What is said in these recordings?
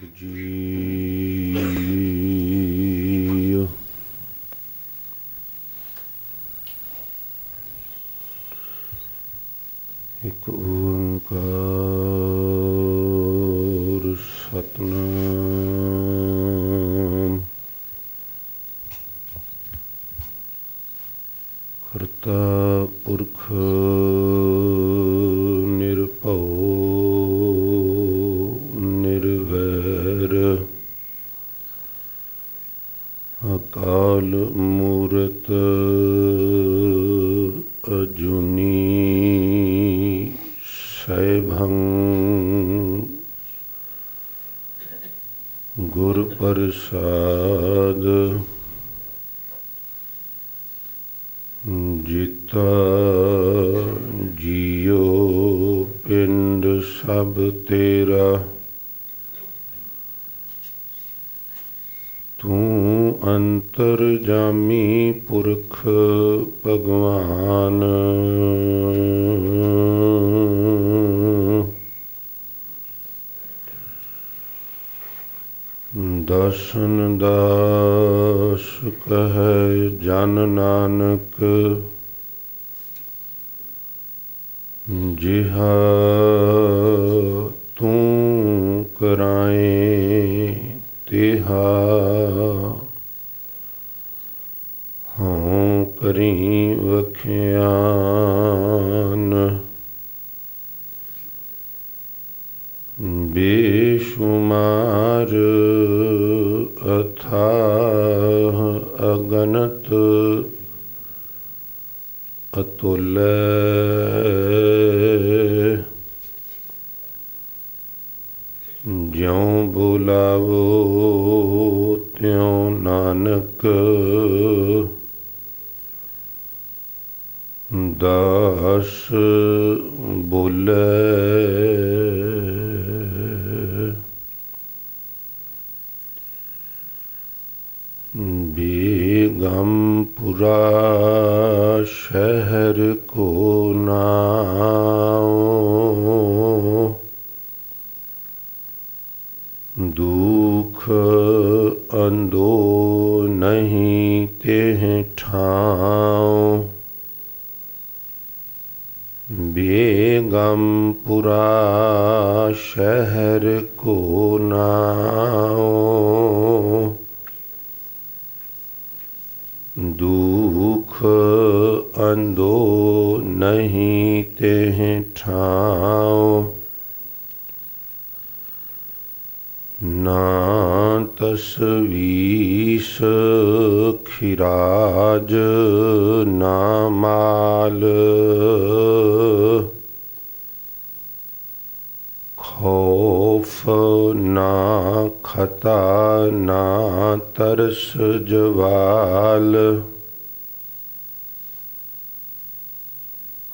ਜੀ। ਇੱਕ ਓੰਕਾਰ ਸਤਿਨਾਮ ਕਰਤਾ ਪੁਰਖ ਨਿਰਭਉ ਨਿਰਵੈਰ ਅਕਾਲ ਮੂਰਤ ਅਜੂਨੀ ਸੈਭੰ ਗੁਰ ਪ੍ਰਸਾਦ ਜੀਤਾ ਜੀਓ ਪਿੰਡ ਸਭ ਤੇਰਾ ਤੂੰ ਅੰਤਰਜਾਮੀ ਪੁਰਖ ਭਗਵਾਨ ਦਰਸ਼ਨ ਦਾਸ ਕਹੈ ਜਨ ਨਾਨਕ ਜਿਹਾ ਤੂੰ ਕਰਾਏ ਤਿਹਾ ਹਉ ਕਰੀ ਵਖਿਆਨ ਬੇਸ਼ੁਮਾਰ ਅਥਾਹ ਅਗਨਤ ਅਤੁਲੈ ਜਿਉ ਬੁਲਾਵੋ ਤਿਉ ਨਾਨਕ ਦਾਸ ਬੋਲੇ ਬੇਗਮਪੁਰਾ ਸ਼ਹਿਰ ਕੋ ਨਾਉ ਦੁਖ ਅੰਦੋ ਨਹੀਂ ਤੇਹ ਠਾਉ ਬੇਗਮਪੁਰਾ ਸ਼ਹਿਰ ਕੋ ਨਾਉ ਦੁਖ ਅੰਦੋ ਨਹੀਂ ਤੇਹ ਠਾਉ ਨਾ ਤਸਵੀਸ ਖਿਰਾਜ ਨਾ ਮਾਲ ਖੌਫ ਨਾ ਖਤਾ ਨਾ ਤਰਸ ਜਵਾਲ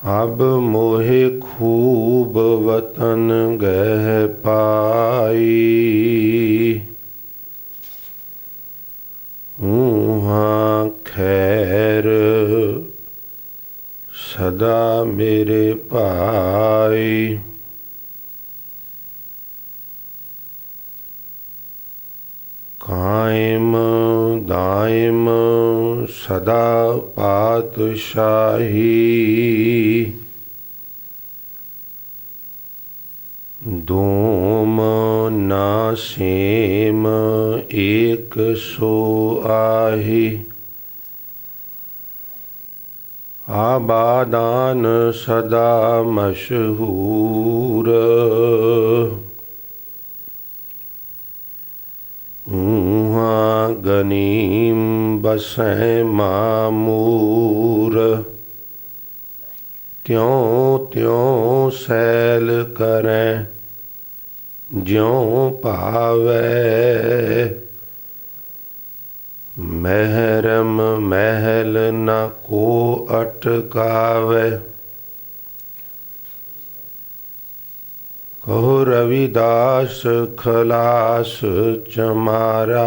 ਅਬ ਮੋਹਿ ਖੂਬ ਵਤਨ ਗਹਿ ਪਾਈ ਊਹਾਂ ਖੈਰ ਸਦਾ ਮੇਰੇ ਭਾਈ ਕਾਇਮ ਦਾਇਮ ਸਦਾ ਪਾਤਸ਼ਾਹੀ ਦੋਮ ਨਾ ਸੇਮ ਏਕ ਸੋ ਆਹੀ ਆਬਾਦਾਨ ਸਦਾ ਮਸ਼ਹੂਰ ਊਹਾਂ ਗਨੀਮ ਬਸੈ ਮਾਮੂਰ ਤਿਉ ਤਿਉ ਸੈਲ ਕਰੈ ਜਿਉ ਭਾਵੈ ਮਹਿਰਮ ਮਹਿਲ ਨ ਕੋ ਅਟਕਾਵੈ ਕਹੋ ਰਵਿਦਾਸ ਖਲਾਸ ਚਮਾਰਾ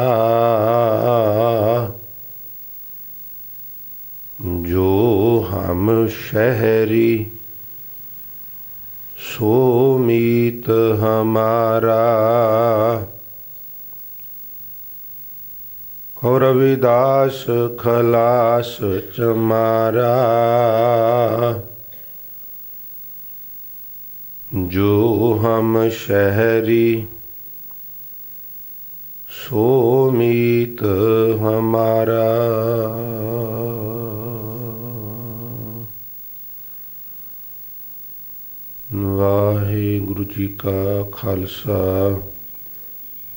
ਜੋ ਹਮ ਸ਼ਹਿਰੀ ਸੋ ਮੀਤ ਹਮਾਰਾ कौ रविदास खलास चमारा, जो हम शहरी सो मीत हमारा। वाहिगुरु जी का खालसा,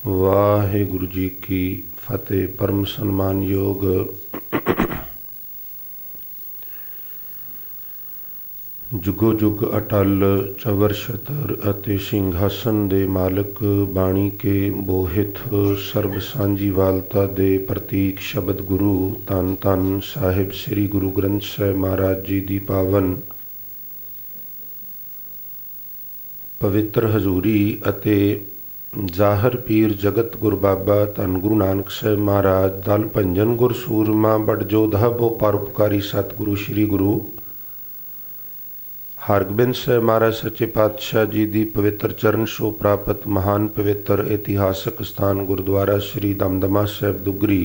वाहिगुरु जी की फतेह। परम सन्मान योग जुगो जुग अटल चवर छतर अते सिंघासन दे मालक, बाणी के बोहित सर्ब सांझी वालता दे प्रतीक शब्द गुरु धन धन साहिब श्री गुरु ग्रंथ साहिब महाराज जी दी पावन पवित्र हजूरी अते जाहर पीर जगत गुर बाबा धन गुरु नानक साहिब महाराज दल भंजन गुर सूरमा बड़ जोधा बो परोपकारी सतगुरु श्री गुरु हरगोबिंद साहिब महाराज सच्चे पातशाह जी की पवित्र चरण छो प्राप्त महान पवित्र इतिहासक स्थान गुरुद्वारा श्री दमदमा साहिब दुगरी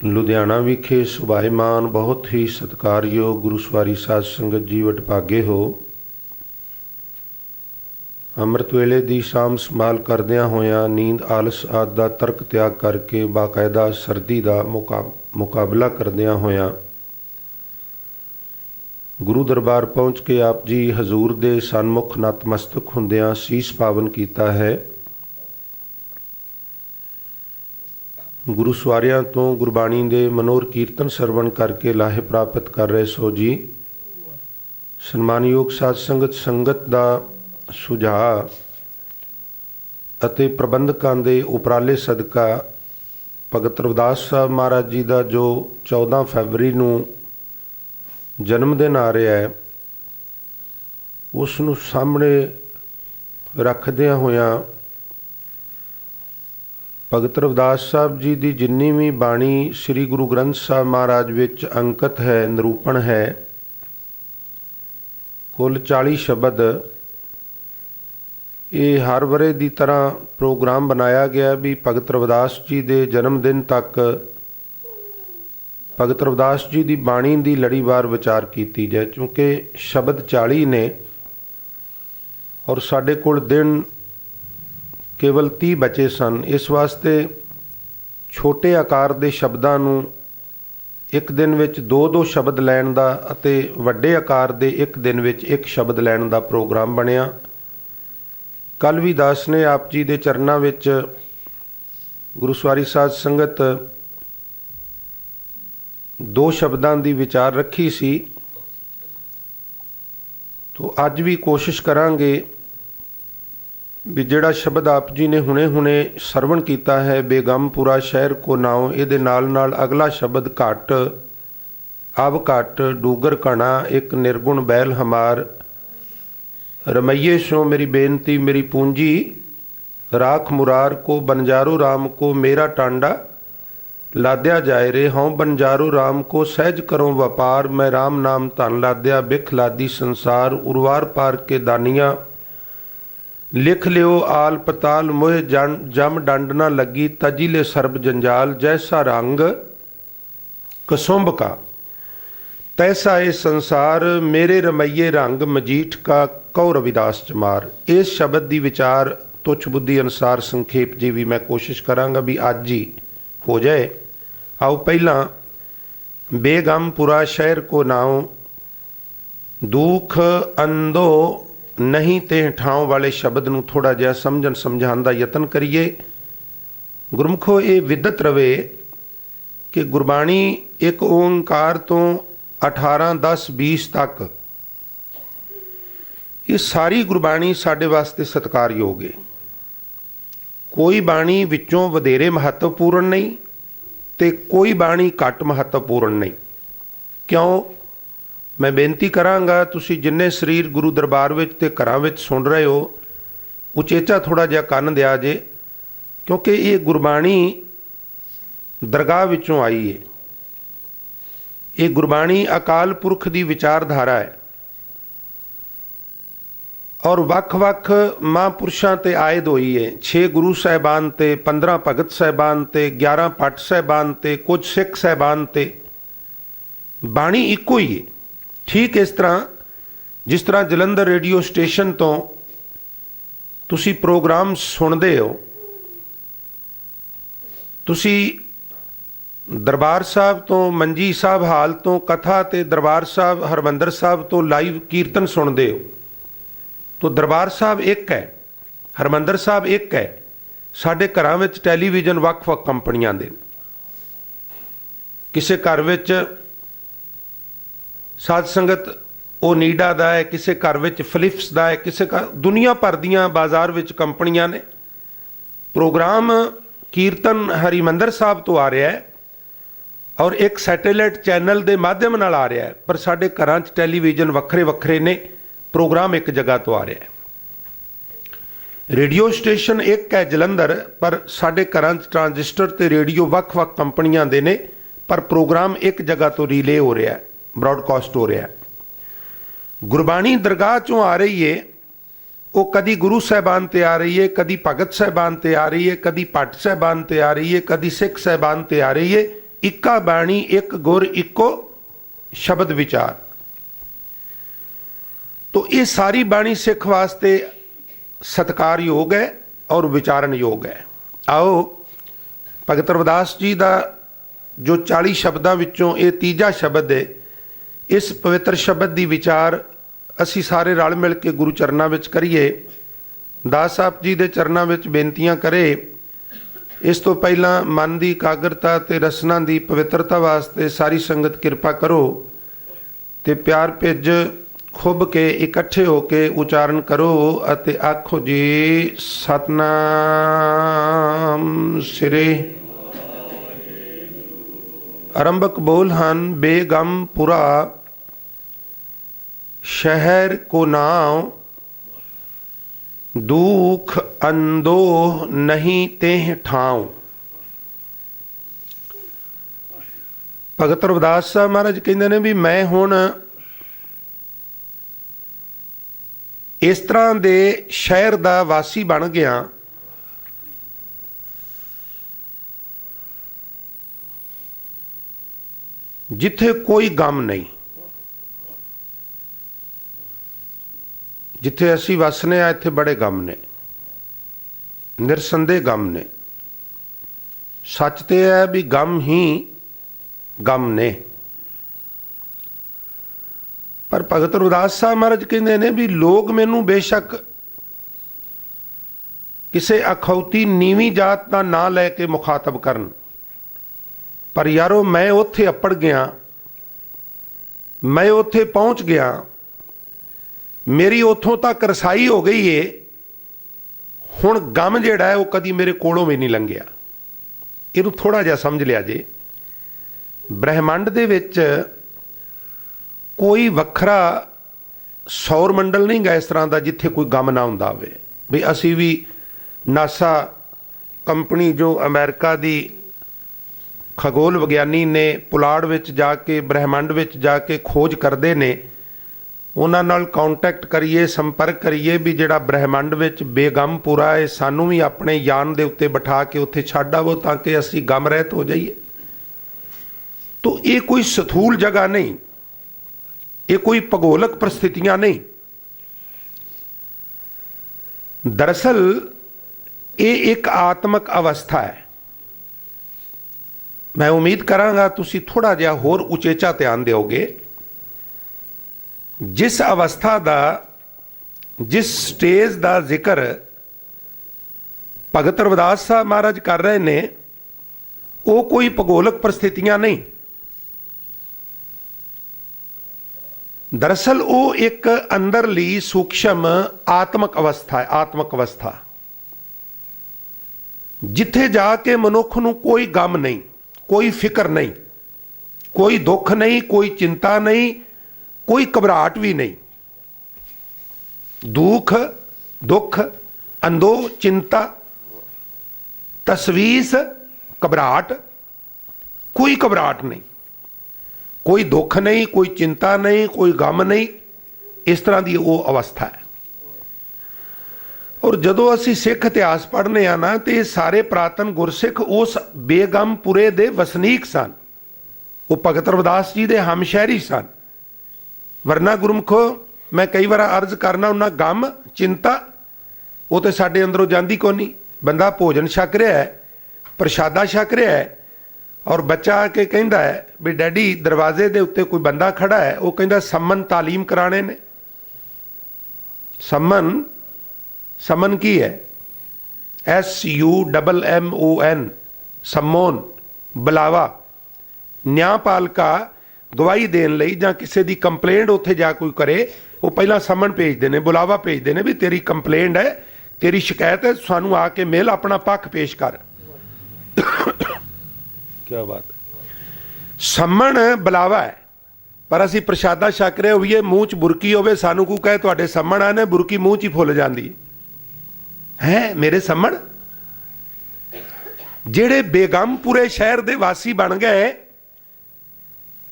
लुधियाना विखे सुभाईमान बहुत ही सत्कारयोग गुरु सवारी साध संगत जी वडभागे हो। अमृत वेले की साम संभाल करदियां होया नींद आलस आदि का तर्क त्याग करके बाकायदा सर्दी का मुकाबला करदियां होया गुरु दरबार पहुँच के आप जी हजूर दे सन्मुख नतमस्तक हुंदियां सीस पावन किया है। गुरु सवारियां तो गुरबाणी दे मनोर कीर्तन सरवण करके लाहे प्राप्त कर रहे सो जी। सन्मानयोग साध संगत संगत का सुझाव अते प्रबंधकां दे उपराले सदका भगत रविदास साहब महाराज जी का जो 14 फरवरी नूं जन्मदिन आ रहा है उसनूं सामने रखदियां होया भगत रविदास साहब जी की जिन्नी भी बाणी श्री गुरु ग्रंथ साहब महाराज विच अंकित है निरूपण है कुल 40 शब्द। ये हर वरे की तरह प्रोग्राम बनाया गया भी भगत रविदास जी के जन्मदिन तक भगत रविदास जी की बाणी की लड़ीवार विचार की जाए क्योंकि शब्द 40 ने और साढ़े कोल दिन केवल 30 बचे सन। इस वास्ते छोटे आकार के शब्दों नूं एक दिन विच 2-2 शब्द लैण दा अते वड्डे आकार दे एक दिन विच एक शब्द लैण दा प्रोग्राम बनिया। कल भी दास ने आप जी दे चरनां विच गुरु सवारी साध संगत 2 शब्दों की विचार रखी सी तो अज भी कोशिश करांगे भी जिहड़ा शब्द आप जी ने हुणे हुणे सरवण किया है बेगमपुरा शहर को नाव ये नाल नाल अगला शब्द घट अब घट डूगर घना एक निर्गुण बैल हमार रमैये सो मेरी बेनती मेरी पूंजी राख मुरार को बनजारो राम को मेरा टांडा लाद्या जाए रे हों बनजारो राम को सहज करो व्यापार मैं राम नाम धन लाद्या बिख लादी संसार उर्वार पार के दानिया लिख लियो आल पताल मोह जम डंड ना लगी तजिले सर्ब जंजाल जैसा रंग कसुंभ का तैसा ये संसार मेरे रमैये रंग मजीठ का कौ रविदास चमार। इस शब्द की विचार तुच्छ बुद्धि अनुसार संखेप जी भी मैं कोशिश करांगा भी अज ही हो जाए। आओ पहला बेगमपुरा शहर को नाव दुख अंधो नहीं ते ठाव वाले शब्द नूं थोड़ा जिहा समझण समझाउण दा यतन करिए। गुरमुखो ये विदत रवे कि गुरबाणी एक ओंकार तो 18 10 20 तक ये सारी गुरबाणी साडे वास्ते सत्कारयोग है। कोई बाणी विचों वधेरे महत्वपूर्ण नहीं ते कोई बाणी घट महत्वपूर्ण नहीं। क्यों मैं बेनती करांगा तुसी जिन्ने शरीर गुरु दरबार विच ते घरां विच सुन रहे हो उचेचा थोड़ा जिहा कंन दिया जे क्योंकि ये गुरबाणी दरगाह विचों आई है। ये गुरबाणी अकाल पुरख की विचारधारा है और ਵੱਖ-ਵੱਖ ਮਹਾਂਪੁਰਸ਼ਾਂ ਤੇ ਆਇਦ ਹੋਈ ਹੈ। 6 ਗੁਰੂ ਸਾਹਿਬਾਨ ਤੇ 15 ਭਗਤ ਸਾਹਿਬਾਨ ਤੇ 11 ਭੱਟ ਸਾਹਿਬਾਨ ਤੇ ਕੁਝ ਸਿੱਖ ਸਾਹਿਬਾਨ ਤੇ ਬਾਣੀ ਇੱਕੋ ਹੀ ਹੈ। ਠੀਕ ਇਸ ਤਰ੍ਹਾਂ ਜਿਸ ਤਰ੍ਹਾਂ ਜਲੰਧਰ ਰੇਡੀਓ ਸਟੇਸ਼ਨ ਤੋਂ ਤੁਸੀਂ ਪ੍ਰੋਗਰਾਮ ਸੁਣਦੇ ਹੋ, ਤੁਸੀਂ ਦਰਬਾਰ ਸਾਹਿਬ ਤੋਂ ਮੰਜੀ ਸਾਹਿਬ ਹਾਲ ਤੋਂ ਕਥਾ ਤੇ ਦਰਬਾਰ ਸਾਹਿਬ ਹਰਮੰਦਰ ਸਾਹਿਬ ਤੋਂ ਲਾਈਵ ਕੀਰਤਨ ਸੁਣਦੇ ਹੋ। तो दरबार साहब एक है, हरमंदर साहब एक है। साढ़े घरां विच टैलीविजन ਵੱਖ-ਵੱਖ कंपनियां दे, किसी घर विच साध संगत ओनीडा दा है, किसी घर विच फिलिप्स दा है, किसी घर दुनिया भर दियां बाजार विच कंपनियां ने। प्रोग्राम कीर्तन हरिमंदर साहब तो आ रहा है और एक सैटेलाइट चैनल के माध्यम नाल आ रहा है, पर साढ़े घरां च टैलीविजन वक्रे वक्रे ने, प्रोग्राम एक जगह तो आ रहा है। रेडियो स्टेशन एक है जलंधर, पर साढ़े घरां ट्रांजिस्टर ते रेडियो ਵੱਖ-ਵੱਖ कंपनियां दे ने, पर प्रोग्राम एक जगह तो रिले हो रहा है, ब्रॉडकास्ट हो रहा है। गुरबाणी दरगाह चों आ रही है, वो कदी गुरु साहबान ते आ रही है, कदी भगत साहबान ते आ रही है, कदी भट्ट साहबान ते आ रही है, कदी सिख साहबान ते आ रही है। इक्का बाणी एक गुर इक्को शब्द विचार। तो ये सारी बाणी सिख वास्ते सत्कार योग है और विचारण योग है। आओ भगत रविदास जी का जो 40 शब्दों विचों ये तीजा शब्द है, इस पवित्र शब्द की विचार असी सारे रल मिल के गुरु चरणों में करिए। दास साहब जी के चरणों में बेनतियां करे। इस तो पहला मन की एकाग्रता ते रसना की पवित्रता वास्ते सारी संगत कृपा करो ते प्यार भेज खुब के इकट्ठे होके उचारण करो अते आखो जी सतनाम सिरे। आरंभक बोल हन बेगम पुरा शहर को नाव, दुख अंदोह नहीं तेह ठाव। भगत रविदास साहब महाराज कहते ने भी मैं हुण इस तरह दे शहर दा वासी बन गया जिथे कोई गम नहीं। जिथे असी वसने आ इत्थे बड़े गम ने, निरसंदेह गम ने। सच तो है भी गम ही गम ने, पर भगत रविदास साहब महाराज कहते हैं भी लोग मैनू बेशक किसी अखौती नीवी जात का ना लैके मुखातब करन, पर यारो मैं उत्थे अपड़ गया, मैं उत्थे पहुँच गया, मेरी उतों तक रसाई हो गई है। हुण गम जिहड़ा है वो कदी मेरे कोलों भी नहीं लंघिया। इहनूं थोड़ा जिहा समझ लिया जे। ब्रह्मंड दे विच कोई वखरा सौर मंडल नहीं गा इस तरह का जिथे कोई गम ना हुंदा होवे। भी असी भी नासा कंपनी जो अमेरिका की खगोल विग्यानी ने पुलाड़ विच जाके ब्रह्मंड विच जाके खोज करते ने, उन्हां नाल कॉन्टैक्ट करिए, संपर्क करिए भी जिहड़ा ब्रह्मंड विच बेगम पूरा है, सानू भी अपने यान दे उत्ते बिठा के उत्थे छड्ड आवो ताकि असी गम रहत हो जाइए। तो ये कोई स्थूल जगह नहीं, ये कोई भूगोलक परिस्थितियां नहीं। दरअसल ये एक आत्मक अवस्था है। मैं उम्मीद करांगा तुसी थोड़ा जिहा होर उचेचा ध्यान दिओगे। जिस अवस्था का जिस स्टेज का जिक्र भगत रविदास साहब महाराज कर रहे ने, वो कोई भूगोलक परिस्थितियां नहीं। दरअसल वो एक अंदरली सूक्ष्म आत्मक अवस्था है। आत्मक अवस्था जिथे जाके मनुख नूं कोई गम नहीं, कोई फिक्र नहीं, कोई दुख नहीं, कोई चिंता नहीं, कोई घबराहट भी नहीं। दुख दुख अंदो चिंता तसवीस घबराहट, कोई घबराहट नहीं, कोई दुख नहीं, कोई चिंता नहीं, कोई गम नहीं। इस तरह की वो अवस्था है। ਔਰ ਜਦੋਂ ਅਸੀਂ ਸਿੱਖ ਇਤਿਹਾਸ ਪੜ੍ਹਨੇ ਆ ਨਾ, ਤੇ ਇਹ ਸਾਰੇ ਪ੍ਰਾਤਨ ਗੁਰਸਿੱਖ ਉਸ ਬੇਗਮਪੁਰੇ ਦੇ ਵਸਨੀਕ ਸਨ। ਉਹ ਭਗਤ ਰਵਿਦਾਸ ਜੀ ਦੇ ਹਮਸ਼ਹਿਰੀ ਸਨ। ਵਰਨਾ ਗੁਰਮੁਖੋ, ਮੈਂ ਕਈ ਵਾਰ ਅਰਜ਼ ਕਰਨਾ ਉਹਨਾਂ, ਗਮ ਚਿੰਤਾ ਉਹ ਤੇ ਸਾਡੇ ਅੰਦਰੋਂ ਜਾਂਦੀ ਕੋਈ ਨਹੀਂ। ਬੰਦਾ ਭੋਜਨ ਛਕ ਰਿਹਾ ਹੈ, ਪ੍ਰਸ਼ਾਦਾ ਛਕ ਰਿਹਾ ਹੈ, ਔਰ ਬੱਚਾ ਆ ਕੇ ਕਹਿੰਦਾ ਹੈ ਵੀ ਡੈਡੀ ਦਰਵਾਜ਼ੇ ਦੇ ਉੱਤੇ ਕੋਈ ਬੰਦਾ ਖੜਾ ਹੈ, ਉਹ ਕਹਿੰਦਾ ਸੰਮਨ ਤਾਲੀਮ ਕਰਾਣੇ ਨੇ। ਸੰਮਨ ਕੀ ਹੈ? SUMMON, ਸੰਮੋਨ, ਬੁਲਾਵਾ। ਨਿਆਂਪਾਲਕਾ ਗਵਾਹੀ ਦੇਣ ਲਈ ਜਾਂ ਕਿਸੇ ਦੀ ਕੰਪਲੇਂਟ ਉੱਥੇ ਜਾ ਕੋਈ ਕਰੇ, ਉਹ ਪਹਿਲਾਂ ਸੰਮਨ ਭੇਜਦੇ ਨੇ, ਬੁਲਾਵਾ ਭੇਜਦੇ ਨੇ ਵੀ ਤੇਰੀ ਕੰਪਲੇਂਟ ਹੈ, ਤੇਰੀ ਸ਼ਿਕਾਇਤ ਹੈ, ਸਾਨੂੰ ਆ ਕੇ ਮਿਲ, ਆਪਣਾ ਪੱਖ ਪੇਸ਼ ਕਰ। ਕੀ ਬਾਤ। ਸੰਮਨ ਬੁਲਾਵਾ ਹੈ, ਪਰ ਅਸੀਂ ਪ੍ਰਸ਼ਾਦਾ ਛਕ ਰਹੇ ਹੋਈਏ, ਮੂੰਹ 'ਚ ਬੁਰਕੀ ਹੋਵੇ, ਸਾਨੂੰ ਕੋਈ ਕਹੇ ਤੁਹਾਡੇ ਸੰਮਣ ਆਏ ਨੇ, ਬੁਰਕੀ ਮੂੰਹ 'ਚ ਹੀ ਫੁੱਲ ਜਾਂਦੀ ਹੈ। ਮੇਰੇ ਸੰਮਣ ਜਿਹੜੇ ਬੇਗਮਪੁਰੇ ਸ਼ਹਿਰ ਦੇ ਵਾਸੀ ਬਣ ਗਏ,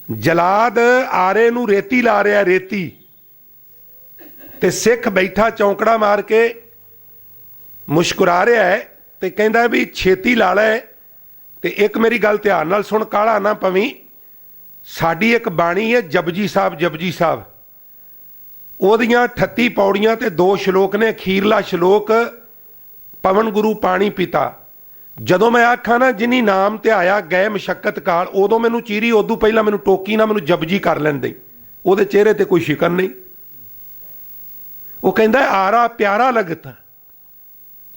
ਜਲਾਦ ਆਰੇ ਨੂੰ ਰੇਤੀ ਲਾ ਰਿਹਾ, ਰੇਤੀ, ਤੇ ਸਿੱਖ ਬੈਠਾ ਚੌਂਕੜਾ ਮਾਰ ਕੇ ਮੁਸਕਰਾ ਰਿਹਾ ਹੈ ਤੇ ਕਹਿੰਦਾ ਵੀ ਛੇਤੀ ਲਾ ਲੈ। ਤੇ ਇੱਕ ਮੇਰੀ ਗੱਲ ਧਿਆਨ ਨਾਲ ਸੁਣ, ਕਾਲਾ ਨਾ ਪਵੀਂ। ਸਾਡੀ ਇੱਕ ਬਾਣੀ ਹੈ ਜਪਜੀ ਸਾਹਿਬ, ਜਪਜੀ ਸਾਹਿਬ, ਉਹਦੀਆਂ 38 ਪੌੜੀਆਂ ਤੇ 2 ਸ਼ਲੋਕ ਨੇ। ਅਖੀਰਲਾ ਸ਼ਲੋਕ ਪਵਨ ਗੁਰੂ ਪਾਣੀ ਪੀਤਾ। ਜਦੋਂ ਮੈਂ ਆਖਾਂ ਨਾ ਜਿਨੀ ਨਾਮ ਧਿਆਇਆ ਗਏ ਮਸ਼ੱਕਤ ਕਾਲ, ਉਦੋਂ ਮੈਨੂੰ ਚੀਰੀ, ਉਦੋਂ ਪਹਿਲਾਂ ਮੈਨੂੰ ਟੋਕੀ ਨਾ, ਮੈਨੂੰ ਜਪਜੀ ਕਰ ਲੈਂਦੇ। ਉਹਦੇ ਚਿਹਰੇ ਤੇ ਕੋਈ ਸ਼ਿਕਨ ਨਹੀਂ। ਉਹ ਕਹਿੰਦਾ ਆਰਾ ਪਿਆਰਾ ਲੱਗਦਾ,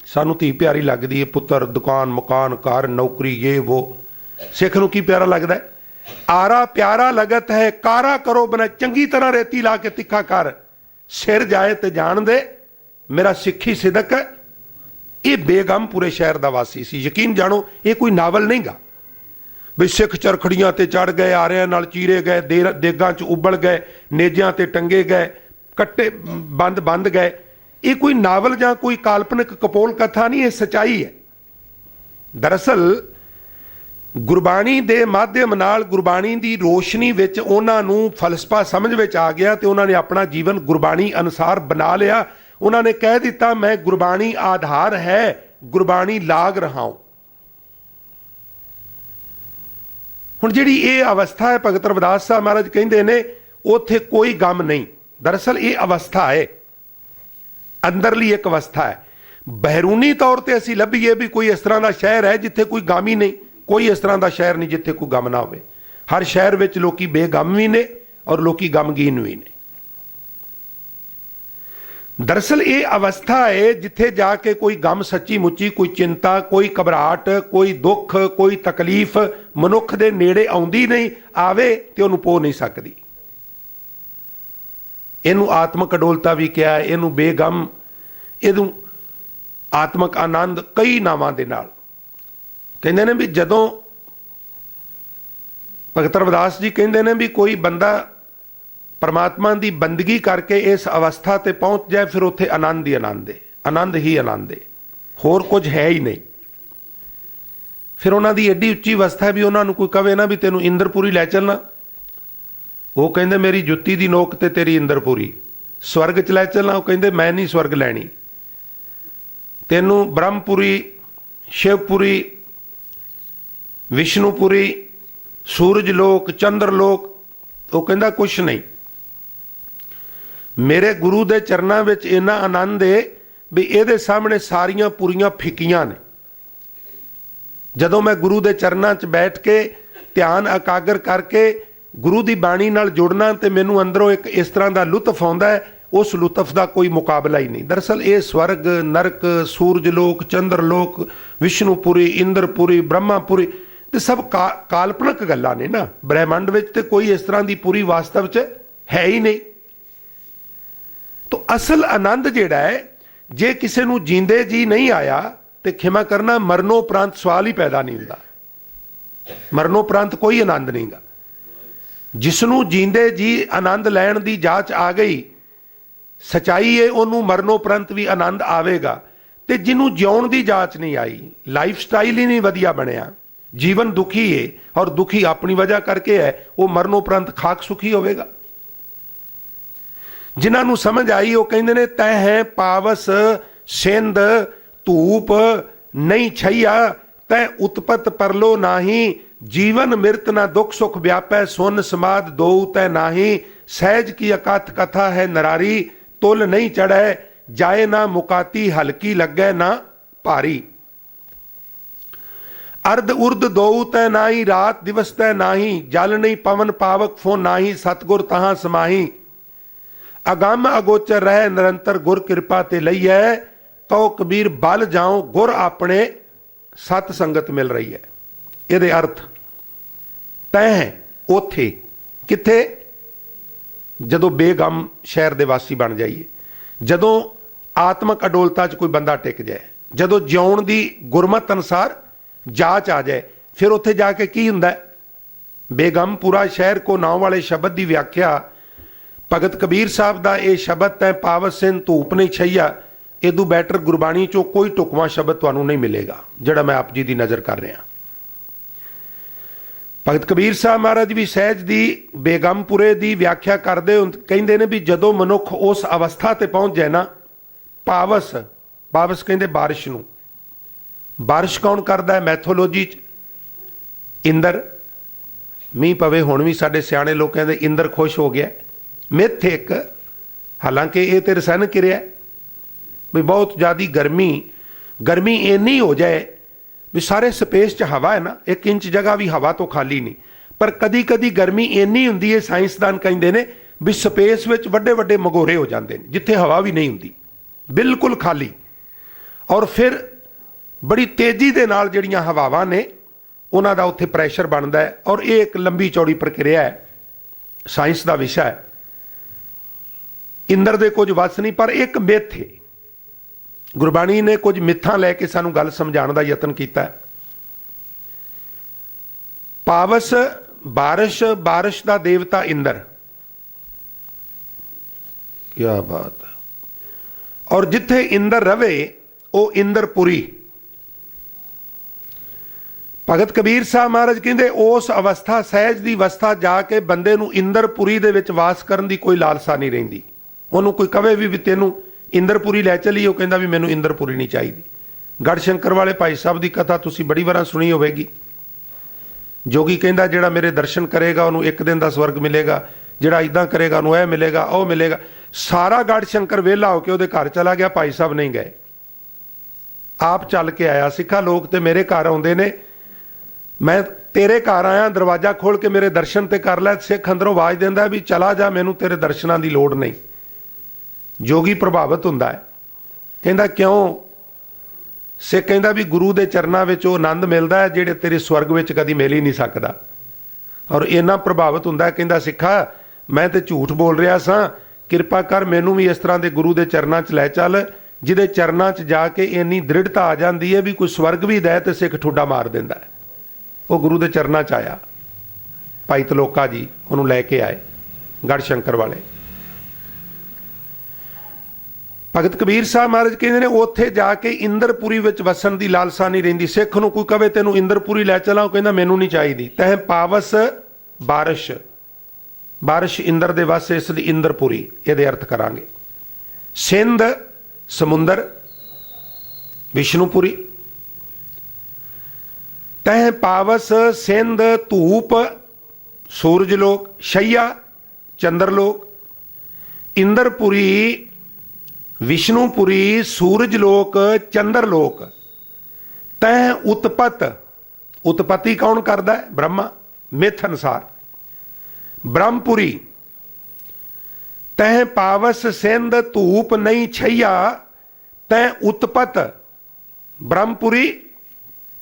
ਸਾਨੂੰ ਧੀ ਪਿਆਰੀ ਲੱਗਦੀ ਹੈ, ਪੁੱਤਰ, ਦੁਕਾਨ, ਮਕਾਨ, ਘਰ, ਨੌਕਰੀ, ਇਹ ਵੋ। ਸਿੱਖ ਨੂੰ ਕੀ ਪਿਆਰਾ ਲੱਗਦਾ? ਆਰਾ ਪਿਆਰਾ ਲੱਗਤ ਹੈ, ਕਾਰਾ ਕਰੋ ਬਣਾ, ਚੰਗੀ ਤਰ੍ਹਾਂ ਰੇਤੀ ਲਾ ਕੇ ਤਿੱਖਾ ਕਰ, ਸਿਰ ਜਾਏ ਤੇ ਜਾਣ ਦੇ, ਮੇਰਾ ਸਿੱਖੀ ਸਿਦਕ ਹੈ। ਇਹ ਬੇਗਮਪੁਰੇ ਸ਼ਹਿਰ ਦਾ ਵਾਸੀ ਸੀ। ਯਕੀਨ ਜਾਣੋ, ਇਹ ਕੋਈ ਨਾਵਲ ਨਹੀਂਗਾ ਵੀ ਸਿੱਖ ਚਰਖੜੀਆਂ ਤੇ ਚੜ ਗਏ, ਆਰਿਆਂ ਨਾਲ ਚੀਰੇ ਗਏ, ਦੇਗਾਂ 'ਚ ਉਬਲ ਗਏ, ਨੇਜਿਆਂ ਤੇ ਟੰਗੇ ਗਏ, ਕੱਟੇ ਬੰਦ ਗਏ। ਇਹ ਕੋਈ ਨਾਵਲ ਜਾਂ ਕੋਈ ਕਾਲਪਨਿਕ ਕਪੋਲ ਕਥਾ ਨਹੀਂ, ਇਹ ਸੱਚਾਈ ਹੈ। ਦਰਅਸਲ ਗੁਰਬਾਣੀ ਦੇ ਮਾਧਿਅਮ ਨਾਲ, ਗੁਰਬਾਣੀ ਦੀ ਰੋਸ਼ਨੀ ਵਿੱਚ ਉਹਨਾਂ ਨੂੰ ਫਲਸਫਾ ਸਮਝ ਵਿੱਚ ਆ ਗਿਆ ਤੇ ਉਹਨਾਂ ਨੇ ਆਪਣਾ ਜੀਵਨ ਗੁਰਬਾਣੀ ਅਨੁਸਾਰ ਬਣਾ ਲਿਆ। ਉਹਨਾਂ ਨੇ ਕਹਿ ਦਿੱਤਾ, ਮੈਂ ਗੁਰਬਾਣੀ ਆਧਾਰ ਹੈ, ਗੁਰਬਾਣੀ ਲਾਗ ਰਹਾਉ। ਹੁਣ ਜਿਹੜੀ ਇਹ ਅਵਸਥਾ ਹੈ, ਭਗਤ ਰਵਿਦਾਸ ਸਾਹਿਬ ਮਹਾਰਾਜ ਕਹਿੰਦੇ ਨੇ ਉੱਥੇ ਕੋਈ ਗਮ ਨਹੀਂ। ਦਰਅਸਲ ਇਹ ਅਵਸਥਾ ਹੈ, ਅੰਦਰਲੀ ਇੱਕ ਅਵਸਥਾ ਹੈ। ਬਹਿਰੂਨੀ ਤੌਰ ਤੇ ਅਸੀਂ ਲੱਭੀਏ ਵੀ ਕੋਈ ਇਸ ਤਰ੍ਹਾਂ ਦਾ ਸ਼ਹਿਰ ਹੈ ਜਿੱਥੇ ਕੋਈ ਗਮ ਹੀ ਨਹੀਂ, ਕੋਈ ਇਸ ਤਰ੍ਹਾਂ ਦਾ ਸ਼ਹਿਰ ਨਹੀਂ ਜਿੱਥੇ ਕੋਈ ਗਮ ਨਾ ਹੋਵੇ। ਹਰ ਸ਼ਹਿਰ ਵਿੱਚ ਲੋਕੀ ਬੇਗਮ ਵੀ ਨੇ ਔਰ ਲੋਕੀ ਗਮਗੀਨ ਵੀ ਨੇ। ਦਰਅਸਲ ਇਹ ਅਵਸਥਾ ਹੈ ਜਿੱਥੇ ਜਾ ਕੇ ਕੋਈ ਗਮ ਸੱਚੀ ਮੁੱਚੀ, ਕੋਈ ਚਿੰਤਾ, ਕੋਈ ਘਬਰਾਹਟ, ਕੋਈ ਦੁੱਖ, ਕੋਈ ਤਕਲੀਫ ਮਨੁੱਖ ਦੇ ਨੇੜੇ ਆਉਂਦੀ ਨਹੀਂ, ਆਵੇ ਤੇ ਉਹਨੂੰ ਪੋ ਨਹੀਂ ਸਕਦੀ। ਇਹਨੂੰ ਆਤਮਕ ਅਡੋਲਤਾ ਵੀ ਕਿਹਾ, ਇਹਨੂੰ ਬੇਗਮ, ਇਹਨੂੰ ਆਤਮਕ ਆਨੰਦ, ਕਈ ਨਾਵਾਂ ਦੇ ਨਾਲ ਕਹਿੰਦੇ ਨੇ। ਵੀ ਜਦੋਂ ਭਗਤ ਰਵਿਦਾਸ ਜੀ ਕਹਿੰਦੇ ਨੇ ਵੀ ਕੋਈ ਬੰਦਾ ਪਰਮਾਤਮਾ ਦੀ ਬੰਦਗੀ ਕਰਕੇ ਇਸ ਅਵਸਥਾ ਤੇ ਪਹੁੰਚ ਜਾਏ, ਫਿਰ ਉੱਥੇ ਆਨੰਦ ਹੀ ਆਨੰਦ ਹੈ, ਆਨੰਦ ਹੀ ਆਨੰਦ ਹੈ, ਹੋਰ ਕੁਝ ਹੈ ਹੀ ਨਹੀਂ। ਫਿਰ ਉਹਨਾਂ ਦੀ ਐਡੀ ਉੱਚੀ ਅਵਸਥਾ ਵੀ ਉਹਨਾਂ ਨੂੰ ਕੋਈ ਕਵੇ ਨਾ ਵੀ ਤੈਨੂੰ ਇੰਦਰਪੁਰੀ ਲੈ ਚੱਲਣਾ, ਉਹ ਕਹਿੰਦੇ ਮੇਰੀ ਜੁੱਤੀ ਦੀ ਨੋਕ ਤੇ ਤੇਰੀ ਇੰਦਰਪੁਰੀ। ਸਵਰਗ 'ਚ ਲੈ ਚੱਲਣਾ, ਉਹ ਕਹਿੰਦੇ ਮੈਂ ਨਹੀਂ ਸਵਰਗ ਲੈਣੀ। ਤੈਨੂੰ ਬ੍ਰਹਮਪੁਰੀ, ਸ਼ਿਵਪੁਰੀ, ਵਿਸ਼ਨੂਪੁਰੀ, ਸੂਰਜ ਲੋਕ, ਚੰਦਰ ਲੋਕ, ਉਹ ਕਹਿੰਦਾ ਕੁਛ ਨਹੀਂ। ਮੇਰੇ ਗੁਰੂ ਦੇ ਚਰਨਾਂ ਵਿੱਚ ਇੰਨਾ ਆਨੰਦ ਹੈ ਵੀ ਇਹਦੇ ਸਾਹਮਣੇ ਸਾਰੀਆਂ ਪੁਰੀਆਂ ਫਿੱਕੀਆਂ ਨੇ। ਜਦੋਂ ਮੈਂ ਗੁਰੂ ਦੇ ਚਰਨਾਂ 'ਚ ਬੈਠ ਕੇ ਧਿਆਨ ਇਕਾਗਰ ਕਰਕੇ ਗੁਰੂ ਦੀ ਬਾਣੀ ਨਾਲ ਜੁੜਨਾ ਤੇ ਮੈਨੂੰ ਅੰਦਰੋਂ ਇੱਕ ਇਸ ਤਰ੍ਹਾਂ ਦਾ ਲੁਤਫ ਆਉਂਦਾ ਹੈ, ਉਸ ਲੁਤਫ ਦਾ ਕੋਈ ਮੁਕਾਬਲਾ ਹੀ ਨਹੀਂ। ਦਰਅਸਲ ਇਹ ਸਵਰਗ, ਨਰਕ, ਸੂਰਜ ਲੋਕ, ਚੰਦਰ ਲੋਕ, ਵਿਸ਼ਨੂਪੁਰੀ, ਇੰਦਰਪੁਰੀ, ਬ੍ਰਹਮਾਪੁਰੀ ਤੇ ਸਭ ਕਾਲਪਨਿਕ ਗੱਲਾਂ ਨੇ ਨਾ। ਬ੍ਰਹਿਮੰਡ ਵਿੱਚ ਤੇ ਕੋਈ ਇਸ ਤਰ੍ਹਾਂ ਦੀ ਪੂਰੀ ਵਾਸਤਵ 'ਚ ਹੈ ਹੀ ਨਹੀਂ। ਤੋ ਅਸਲ ਆਨੰਦ ਜਿਹੜਾ ਹੈ, ਜੇ ਕਿਸੇ ਨੂੰ ਜੀਂਦੇ ਜੀ ਨਹੀਂ ਆਇਆ ਤੇ ਖਿਮਾ ਕਰਨਾ, ਮਰਨੋਂ ਉਪਰੰਤ ਸਵਾਲ ਹੀ ਪੈਦਾ ਨਹੀਂ ਹੁੰਦਾ। ਮਰਨੋਂ ਉਪਰੰਤ ਕੋਈ ਆਨੰਦ ਨਹੀਂਗਾ। ਜਿਸ ਨੂੰ ਜੀਂਦੇ ਜੀ ਆਨੰਦ ਲੈਣ ਦੀ ਜਾਚ ਆ ਗਈ, ਸਚਾਈ ਹੈ, ਉਹਨੂੰ ਮਰਨੋਂ ਉਪਰੰਤ ਵੀ ਆਨੰਦ ਆਵੇਗਾ। ਤੇ ਜਿਹਨੂੰ ਜਿਉਣ ਦੀ ਜਾਚ ਨਹੀਂ ਆਈ, ਲਾਈਫ ਸਟਾਈਲ ਹੀ ਨਹੀਂ ਵਧੀਆ ਬਣਿਆ, ਜੀਵਨ ਦੁਖੀ ਹੈ ਔਰ ਦੁਖੀ ਆਪਣੀ ਵਜ੍ਹਾ ਕਰਕੇ ਹੈ, ਉਹ ਮਰਨੋਂ ਉਪਰੰਤ ਖਾਕ ਸੁਖੀ ਹੋਵੇਗਾ। ਜਿਨ੍ਹਾਂ ਨੂੰ ਸਮਝ ਆਈ ਉਹ ਕਹਿੰਦੇ ਨੇ ਤੈ ਹੈ ਪਾਵਸ सिंध धूप नहीं छैया, तै उत्पत परलो नाही, जीवन मृत न दुख सुख व्यापै, सुन समाद दो तै नाही, सहज की अकथ कथा है नरारी, तुल नहीं चढ़ै, जाए ना मुकाती, हल्की लगे ना भारी। अर्ध उर्द दो तै नाही, रात दिवस तै नाही, जल नहीं पवन पावक फो नाही, सतगुर तहां समाही, अगम अगोचर रह निरंतर, गुर कृपा ते लईऐ, कहो कबीर बल जाओ, गुर अपने सत संगत मिल रही है। ਇਹਦੇ अर्थ तैं ਉੱਥੇ ਕਿੱਥੇ, ਜਦੋਂ ਬੇਗਮ ਸ਼ਹਿਰ ਦੇ ਵਾਸੀ ਬਣ ਜਾਈਏ, ਜਦੋਂ ਆਤਮਕ ਅਡੋਲਤਾ 'ਚ ਕੋਈ ਬੰਦਾ ਟਿਕ ਜਾਏ, ਜਦੋਂ ਜਿਉਣ ਦੀ ਗੁਰਮਤ ਅਨੁਸਾਰ ਜਾਚ ਆ ਜਾਏ, ਫਿਰ ਉੱਥੇ ਜਾ ਕੇ ਕੀ ਹੁੰਦਾ? ਬੇਗਮਪੁਰਾ ਸ਼ਹਿਰ ਕੋ ਨਾਮ ਵਾਲੇ ਸ਼ਬਦ ਦੀ ਵਿਆਖਿਆ ਭਗਤ ਕਬੀਰ ਸਾਹਿਬ ਦਾ ਇਹ ਸ਼ਬਦ ਤੈਂ ਪਾਵਤ ਸਿੰਘ ਧੂਪ ਨਹੀਂ ਛਈਆ, ਇਦੋਂ ਬੈਟਰ ਗੁਰਬਾਣੀ 'ਚੋਂ ਕੋਈ ਢੁਕਵਾਂ ਸ਼ਬਦ ਤੁਹਾਨੂੰ ਨਹੀਂ ਮਿਲੇਗਾ ਜਿਹੜਾ ਮੈਂ ਆਪ ਜੀ ਦੀ ਨਜ਼ਰ ਕਰ ਰਿਹਾ। ਭਗਤ ਕਬੀਰ ਸਾਹਿਬ ਮਹਾਰਾਜ ਵੀ ਸਹਿਜ ਦੀ ਬੇਗਮਪੁਰੇ ਦੀ ਵਿਆਖਿਆ ਕਰਦੇ ਕਹਿੰਦੇ ਨੇ ਵੀ ਜਦੋਂ ਮਨੁੱਖ ਉਸ ਅਵਸਥਾ ਤੇ ਪਹੁੰਚ ਜਾਏ ਨਾ, ਪਾਵਸ, ਪਾਵਸ ਕਹਿੰਦੇ ਬਾਰਿਸ਼ ਨੂੰ, ਬਾਰਿਸ਼ ਕੌਣ ਕਰਦਾ ਹੈ? ਮੈਥੋਲੋਜੀ 'ਚ ਇੰਦਰ, ਮੀਂਹ ਪਵੇ, ਹੁਣ ਵੀ ਸਾਡੇ ਸਿਆਣੇ ਲੋਕ ਕਹਿੰਦੇ ਇੰਦਰ ਖੁਸ਼ ਹੋ ਗਿਆ, ਮਿੱਥ ਇੱਕ, ਹਾਲਾਂਕਿ ਇਹ ਤੇ ਰਸਾਇਣ ਕਿਰਿਆ ਵੀ ਬਹੁਤ ਜ਼ਿਆਦਾ ਗਰਮੀ ਇੰਨੀ ਹੋ ਜਾਏ ਵੀ ਸਾਰੇ ਸਪੇਸ 'ਚ ਹਵਾ ਹੈ ਨਾ, 1 ਇੰਚ ਜਗ੍ਹਾ ਵੀ ਹਵਾ ਤੋਂ ਖਾਲੀ ਨਹੀਂ, ਪਰ ਕਦੀ ਕਦੀ ਗਰਮੀ ਇੰਨੀ ਹੁੰਦੀ ਹੈ, ਸਾਇੰਸਦਾਨ ਕਹਿੰਦੇ ਨੇ ਵੀ ਸਪੇਸ ਵਿੱਚ ਵੱਡੇ ਵੱਡੇ ਮਗੋਰੇ ਹੋ ਜਾਂਦੇ ਨੇ ਜਿੱਥੇ ਹਵਾ ਵੀ ਨਹੀਂ ਹੁੰਦੀ, ਬਿਲਕੁਲ ਖਾਲੀ, ਔਰ ਫਿਰ ਬੜੀ ਤੇਜ਼ੀ ਦੇ ਨਾਲ ਜਿਹੜੀਆਂ ਹਵਾਵਾਂ ਨੇ ਉਹਨਾਂ ਦਾ ਉੱਥੇ ਪ੍ਰੈਸ਼ਰ ਬਣਦਾ ਹੈ, ਔਰ ਇਹ ਇੱਕ ਲੰਬੀ ਚੌੜੀ ਪ੍ਰਕਿਰਿਆ ਹੈ, ਸਾਇੰਸ ਦਾ ਵਿਸ਼ਾ ਹੈ। ਇੰਦਰ ਦੇ ਕੁਝ ਵਸ ਨਹੀਂ, ਪਰ ਇੱਕ ਮਿੱਥ ਹੈ। ਗੁਰਬਾਣੀ ਨੇ ਕੁਝ ਮਿੱਥਾਂ ਲੈ ਕੇ ਸਾਨੂੰ ਗੱਲ ਸਮਝਾਉਣ ਦਾ ਯਤਨ ਕੀਤਾ ਹੈ। ਪਾਵਸ ਬਾਰਿਸ਼, ਬਾਰਿਸ਼ ਦਾ ਦੇਵਤਾ ਇੰਦਰ, ਕੀ ਬਾਤ ਹੈ। ਔਰ ਜਿੱਥੇ ਇੰਦਰ ਰਵੇ ਉਹ ਇੰਦਰਪੁਰੀ। ਭਗਤ ਕਬੀਰ ਸਾਹਿਬ ਮਹਾਰਾਜ ਕਹਿੰਦੇ ਉਸ ਅਵਸਥਾ, ਸਹਿਜ ਦੀ ਅਵਸਥਾ ਜਾ ਕੇ ਬੰਦੇ ਨੂੰ ਇੰਦਰਪੁਰੀ ਦੇ ਵਿੱਚ ਵਾਸ ਕਰਨ ਦੀ ਕੋਈ ਲਾਲਸਾ ਨਹੀਂ ਰਹਿੰਦੀ। ਉਹਨੂੰ ਕੋਈ ਕਵੇ ਵੀ ਤੈਨੂੰ ਇੰਦਰਪੁਰੀ ਲੈ ਚੱਲੀ, ਉਹ ਕਹਿੰਦਾ ਵੀ ਮੈਨੂੰ ਇੰਦਰਪੁਰੀ ਨਹੀਂ ਚਾਹੀਦੀ। ਗੜਸ਼ੰਕਰ ਵਾਲੇ ਭਾਈ ਸਾਹਿਬ ਦੀ ਕਥਾ ਤੁਸੀਂ ਬੜੀ ਵਾਰਾਂ ਸੁਣੀ ਹੋਵੇਗੀ। ਜੋਗੀ ਕਹਿੰਦਾ ਜਿਹੜਾ ਮੇਰੇ ਦਰਸ਼ਨ ਕਰੇਗਾ ਉਹਨੂੰ 1 ਦਿਨ ਦਾ ਸਵਰਗ ਮਿਲੇਗਾ, ਜਿਹੜਾ ਇਦਾਂ ਕਰੇਗਾ ਉਹਨੂੰ ਇਹ ਮਿਲੇਗਾ, ਉਹ ਮਿਲੇਗਾ। ਸਾਰਾ ਗੜਸ਼ੰਕਰ ਵਿਹਲਾ ਹੋ ਕੇ ਉਹਦੇ ਘਰ ਚਲਾ ਗਿਆ, ਭਾਈ ਸਾਹਿਬ ਨਹੀਂ ਗਏ, ਆਪ ਚੱਲ ਕੇ ਆਇਆ। ਸਿੱਖਾ ਲੋਕ ਤੇ ਮੇਰੇ ਘਰ ਆਉਂਦੇ ਨੇ, ਮੈਂ ਤੇਰੇ ਘਰ ਆਇਆ, ਦਰਵਾਜ਼ਾ ਖੋਲ ਕੇ ਮੇਰੇ ਦਰਸ਼ਨ ਤੇ ਕਰ ਲੈ। ਸਿੱਖ ਅੰਦਰੋਂ ਆਵਾਜ਼ ਦਿੰਦਾ ਵੀ ਚਲਾ ਜਾ, ਮੈਨੂੰ ਤੇਰੇ ਦਰਸ਼ਨਾਂ ਦੀ ਲੋੜ ਨਹੀਂ। ਜੋਗੀ ਪ੍ਰਭਾਵਿਤ ਹੁੰਦਾ ਹੈ, ਕਹਿੰਦਾ ਕਿਉਂ? ਸਿੱਖ ਕਹਿੰਦਾ ਵੀ ਗੁਰੂ ਦੇ ਚਰਨਾਂ ਵਿੱਚ ਉਹ ਆਨੰਦ ਮਿਲਦਾ ਹੈ ਜਿਹੜੇ ਤੇਰੇ ਸਵਰਗ ਵਿੱਚ ਕਦੀ ਮਿਲ ਹੀ ਨਹੀਂ ਸਕਦਾ। ਔਰ ਇੰਨਾ ਪ੍ਰਭਾਵਿਤ ਹੁੰਦਾ, ਕਹਿੰਦਾ ਸਿੱਖਾ ਮੈਂ ਤੇ ਝੂਠ ਬੋਲ ਰਿਹਾ ਸਾਂ, ਕਿਰਪਾ ਕਰ ਮੈਨੂੰ ਵੀ ਇਸ ਤਰ੍ਹਾਂ ਦੇ ਗੁਰੂ ਦੇ ਚਰਨਾਂ 'ਚ ਲੈ ਚੱਲ, ਜਿਹਦੇ ਚਰਨਾਂ 'ਚ ਜਾ ਕੇ ਇੰਨੀ ਦ੍ਰਿੜਤਾ ਆ ਜਾਂਦੀ ਹੈ ਵੀ ਕੋਈ ਸਵਰਗ ਵੀ ਦੇ ਤੇ ਸਿੱਖ ਠੁੱਡਾ ਮਾਰ ਦਿੰਦਾ ਹੈ। ਉਹ ਗੁਰੂ ਦੇ ਚਰਨਾਂ 'ਚ ਆਇਆ, ਭਾਈ ਤਲੋਕਾ ਜੀ ਉਹਨੂੰ ਲੈ ਕੇ ਆਏ ਗੜਸ਼ੰਕਰ ਵਾਲੇ। ਭਗਤ ਕਬੀਰ ਸਾਹਿਬ ਮਹਾਰਾਜ ਕਹਿੰਦੇ ਨੇ ਉੱਥੇ ਜਾ ਕੇ ਇੰਦਰਪੁਰੀ ਵਿੱਚ ਵਸਣ ਦੀ ਲਾਲਸਾ ਨਹੀਂ ਰਹਿੰਦੀ। ਸਿੱਖ ਨੂੰ ਕੋਈ ਕਵੇ ਤੈਨੂੰ ਇੰਦਰਪੁਰੀ ਲੈ ਚਲਾਂ, ਉਹ ਕਹਿੰਦਾ ਮੈਨੂੰ ਨਹੀਂ ਚਾਹੀਦੀ। ਤਹਿ ਪਾਵਸ ਬਾਰਿਸ਼, ਬਾਰਿਸ਼ ਇੰਦਰ ਦੇ ਵਸ, ਇਸ ਦੀ ਇੰਦਰਪੁਰੀ ਇਹਦੇ ਅਰਥ ਕਰਾਂਗੇ। ਸਿੰਧ ਸਮੁੰਦਰ, ਵਿਸ਼ਨੂਪੁਰੀ। ਤਹਿ ਪਾਵਸ ਸਿੰਧ ਧੂਪ ਸੂਰਜ ਲੋਕ, ਸ਼ਈਆ ਚੰਦਰ ਲੋਕ, ਇੰਦਰਪੁਰੀ ਵਿਸ਼ਨੂਪੁਰੀ, ਸੂਰਜ ਲੋਕ, ਚੰਦਰ ਲੋਕ। ਤੈ ਉਤਪਤ, ਉਤਪਤੀ ਕੌਣ ਕਰਦਾ ਹੈ? ਬ੍ਰਹਮਾ, ਮਿੱਥ ਅਨੁਸਾਰ। ਬ੍ਰਹਮਪੁਰੀ। ਤੈ ਪਾਵਸ ਸਿੰਧ ਧੂਪ ਨਹੀਂ ਛਈਆ, ਤੈ ਉਤਪਤ ਬ੍ਰਹਮਪੁਰੀ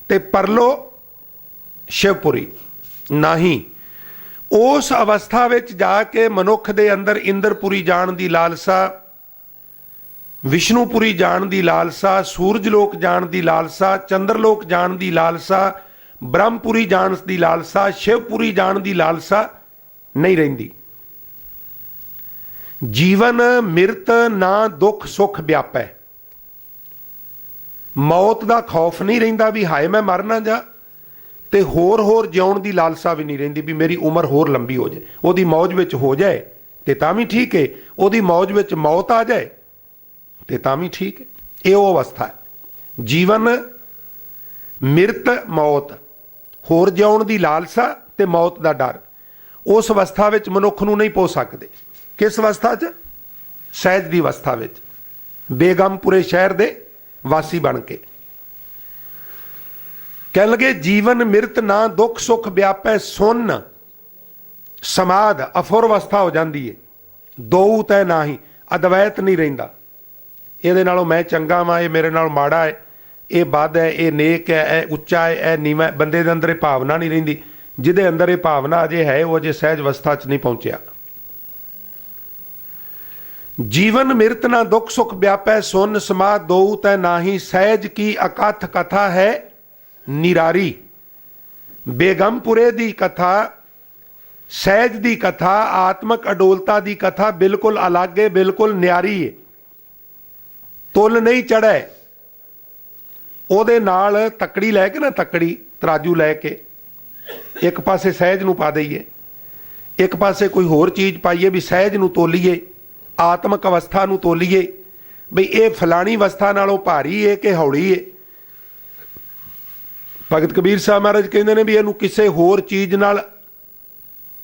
ਤੇ ਪਰਲੋ ਸ਼ਿਵਪੁਰੀ ਨਹੀਂ। ਉਸ ਅਵਸਥਾ ਵਿੱਚ ਜਾ ਕੇ ਮਨੁੱਖ ਦੇ ਅੰਦਰ ਇੰਦਰਪੁਰੀ ਜਾਣ ਦੀ ਲਾਲਸਾ, ਵਿਸ਼ਨੂਪੁਰੀ ਜਾਣ ਦੀ ਲਾਲਸਾ, ਸੂਰਜ ਲੋਕ ਜਾਣ ਦੀ ਲਾਲਸਾ, ਚੰਦਰ ਲੋਕ ਜਾਣ ਦੀ ਲਾਲਸਾ, ਬ੍ਰਹਮਪੁਰੀ ਜਾਣ ਦੀ ਲਾਲਸਾ, ਸ਼ਿਵਪੁਰੀ ਜਾਣ ਦੀ ਲਾਲਸਾ ਨਹੀਂ ਰਹਿੰਦੀ। ਜੀਵਨ ਮਿਰਤ ਨਾ ਦੁੱਖ ਸੁੱਖ ਵਿਆਪੈ। ਮੌਤ ਦਾ ਖੌਫ ਨਹੀਂ ਰਹਿੰਦਾ ਵੀ ਹਾਏ ਮੈਂ ਮਰ ਨਾ ਜਾ, ਤੇ ਹੋਰ ਜਿਉਣ ਦੀ ਲਾਲਸਾ ਵੀ ਨਹੀਂ ਰਹਿੰਦੀ ਵੀ ਮੇਰੀ ਉਮਰ ਹੋਰ ਲੰਬੀ ਹੋ ਜਾਏ। ਉਹਦੀ ਮੌਜ ਵਿੱਚ ਹੋ ਜਾਏ ਤੇ ਤਾਂ ਵੀ ਠੀਕ ਹੈ, ਉਹਦੀ ਮੌਜ ਵਿੱਚ ਮੌਤ ਆ ਜਾਏ ਤੇ ਤਾਂ ਵੀ ਠੀਕ ਹੈ। ये वो अवस्था है। जीवन मिरत मौत, होर जिउण दी लालसा ते मौत दा डर, उस अवस्था विच मनुख नूं नहीं पो सकदे। किस अवस्था च? सहज दी अवस्था विच, बेगमपुरे शहर दे वासी बन के। कह लगे जीवन मिरत ना दुख सुख व्यापै सुन, समाध अफुर अवस्था हो जाती है। दो तै ना ही, अद्वैत नहीं रहिंदा। ਇਹਦੇ ਨਾਲੋਂ मैं चंगा वा, ये मेरे नाल माड़ा है, ये बद है, ये नेक है, ये उच्चा है, ये नीवा। बंदे दे अंदर ये भावना नहीं रहिंदी। जिहदे अंदर ये भावना अजे है वो अजे सहज अवस्था च नहीं पहुंचिया। जीवन मिरत ना दुख सुख व्यापै सुन, समाध दो तै नाही, सहज की अकथ कथा है निरारी। बेगमपुरे दी कथा, सहज दी कथा, आत्मक अडोलता दी कथा बिल्कुल अलग है, बिल्कुल न्यारी है। तुल नहीं चढ़े ਉਹਦੇ ਨਾਲ तकड़ी लैके ना, तकड़ी तराजू लैके एक पासे सहज नूं पा दईए, एक पासे कोई होर चीज़ पाईए भी सहज नूं तोलीए, आत्मक अवस्था नूं तोलीए बई ये फलानी अवस्था नालों भारी है कि हौली है। भगत कबीर साहब महाराज कहते हैं भी इहनूं किसी होर चीज़ नाल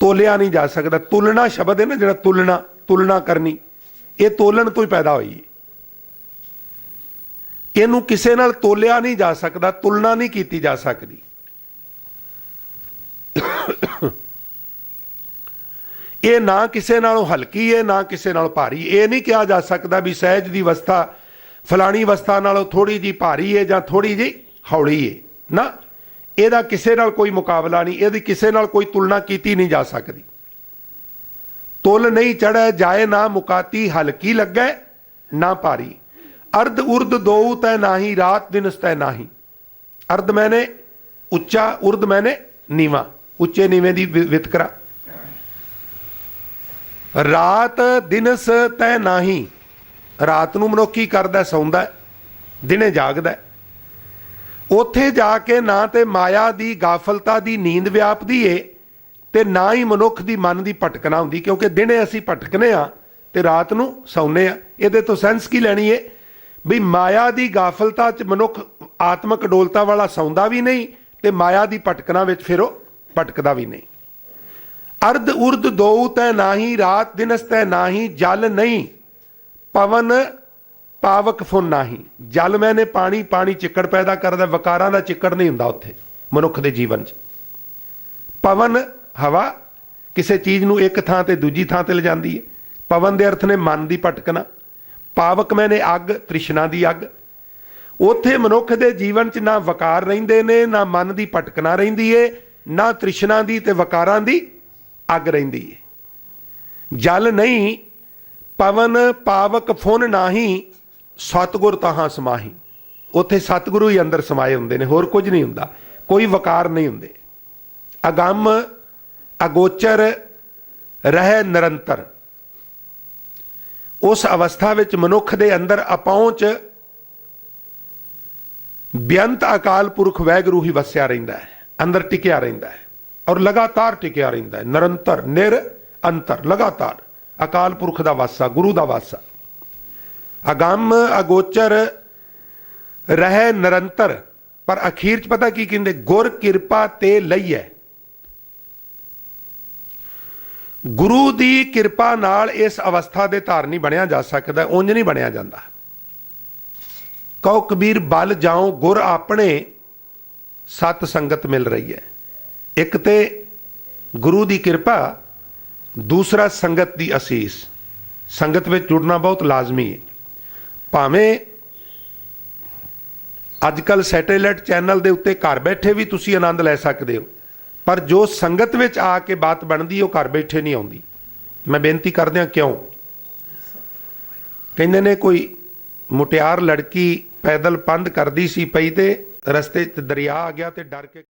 तोलिया नहीं जा सकता। तुलना शब्द है ना जिहड़ा, तुलना तुलना करनी, ये तोलन तो ही पैदा हुई है। इनू किसी नाल तोलिया नहीं जा सकता, तुलना नहीं की जा सकती। ये ना किसी नालों हल्की है, ना किसी नालों भारी। ये नहीं कहा जा सकता भी सहज की अवस्था फलानी अवस्था नालों थोड़ी जी भारी है या थोड़ी जी हौली है ना। ਇਹਦਾ ਕਿਸੇ ਨਾਲ कोई मुकाबला नहीं, ਇਹਦੀ ਕਿਸੇ ਨਾਲ कोई तुलना की नहीं जा सकती। तुल नहीं चढ़े जाए ना मुकाती, हल्की लगे ना भारी। अर्ध उर्द दो तय नाही, रात दिन तय नाही। अर्ध मैंने उच्चा, उर्द मैंने नीवा, उच्चे नीवे दी वितकरा। रात दिनस तय नाही, रात नूं मनुख की करदा, सौंदा, दिने जागदा। उत्थे जाके ना ते माया दी गाफलता दी नींद व्यापदी है ते ना ही मनुख दी मन दी भटकना हुंदी, क्योंकि दिने असीं भटकने आ ते रात नूं सौने आ। इहदे तो सेंस की लैनी है भी माया दी गाफलता च मनुख आत्मक अडोलता वाला सौंदा भी नहीं ते माया दी भटकना विच फिर भटकदा भी नहीं। अर्ध उर्द दो तै नाही, रात दिनस तै नाही, जल नहीं पवन पावक फुन नाही। जल मैंने पानी, पानी चिक्कड़ पैदा करदा, वकारां दा चिक्कड़ नहीं हुंदा उत्थे मनुख दे जीवन च। पवन हवा किसी चीज़ नूं एक थां ते दूजी थां ते ले जांदी है। पवन दे अर्थ ने मन दी भटकना। पावक मैंने अग, तृष्णा दी अग। उत्थे मनुख दे जीवन च ना वकार रहिंदे ने, ना मन दी भटकना रहिंदी है, ना तृष्णा दी ते वकारां दी अग रहिंदी है। जल नहीं पवन पावक फुन नाही, सतगुर तहां समाही। उत्थे सतगुरु ही अंदर समाए हुंदे ने, होर कुछ नहीं हुंदा, कोई वकार नहीं हुंदे। अगम अगोचर रह निरंतर, उस अवस्था विच मनुख दे अंदर अपहुंच बेअंत अकाल पुरख वैगुरू ही वसिया रहिंदा है, अंदर टिकिया रहिंदा है और लगातार टिकिया रहिंदा है। निरंतर, निर अंतर, लगातार अकाल पुरख दा वासा, गुरु दा वासा। अगम अगोचर रह निरंतर, पर अखीर च पता की कहंदे, गुर किरपा ते लईए। गुरु की किरपा नाल इस अवस्था दे धारनी बनया जा सकता, उंज नहीं बनया जाता। कहो कबीर बल जाओ गुर अपने, सत संगत मिल रही है। एक ते गुरु की किरपा, दूसरा संगत की असीस। संगत में जुड़ना बहुत लाजमी है। भावें अजकल सैटेलाइट चैनल के उत्ते घर बैठे भी तुसी आनंद लै सकते हो, पर जो संगत में आके बात बनती है वो घर बैठे नहीं आती। मैं बेनती करदियां क्यों? कहंदे ने कोई मुटियार लड़की पैदल पंध करदी सी पई ते रस्ते च दरिया आ गया ते डर के